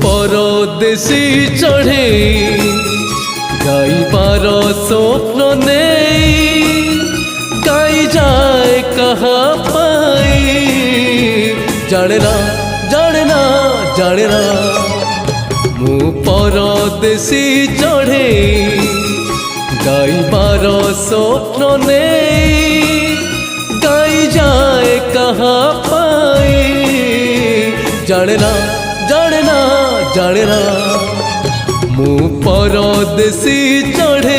परदेसी चढ़े गाइबार स्वप्न नहीं गाई जाए कहाँ पाई जाने ना जाने ना जाने ना मु परदेसी चढ़े गाइबार स्वप्न नहीं गाई जाए कहाँ पाई जाने ना जाने ना जाने ना मु परदेसी चढ़े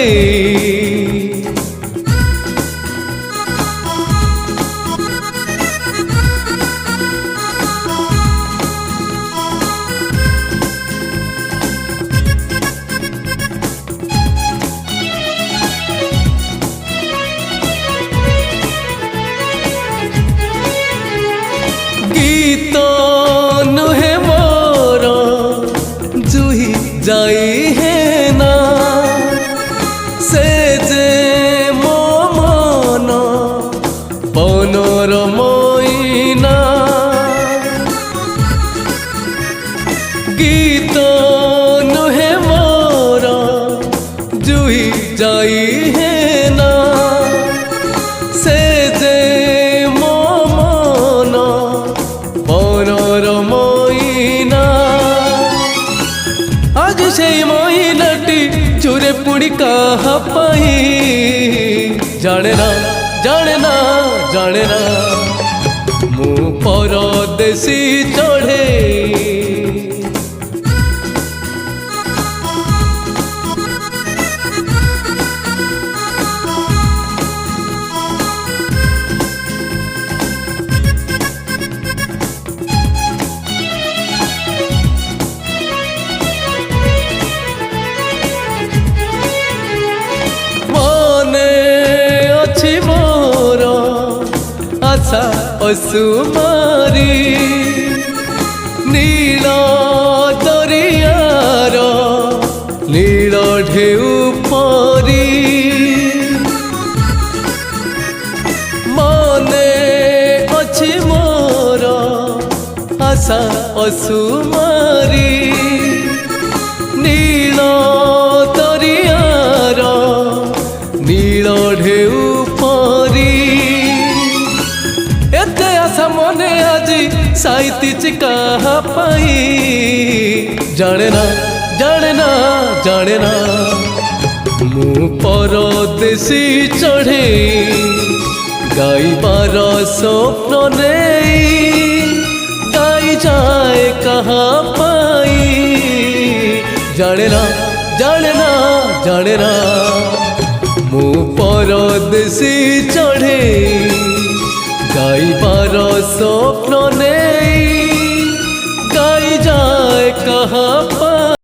गीत नुहे मोर जुही जाई है ना से जे मो मन बनर मैना गीत नुहे मोर जुही जाई है ना से जे मो मन बनर मैना आज से महिलाटी चूरे पुड़ी कहाँ पाई जाने ना जाने ना जाने ना मु परदेसी चढ़े आशा असुमारी नील दरियार नील ढेउ परी मने अछि मोर आशा असुमारी नील दरियार नील ढेउ मने आज साइती कहाँ पाई जाने ना जाने ना जाने ना मु परदेसी चढ़े गाइबार स्वप्न नहीं गाई जाए कहाँ पाई जाने ना जाने ना जाने ना मु परदेसी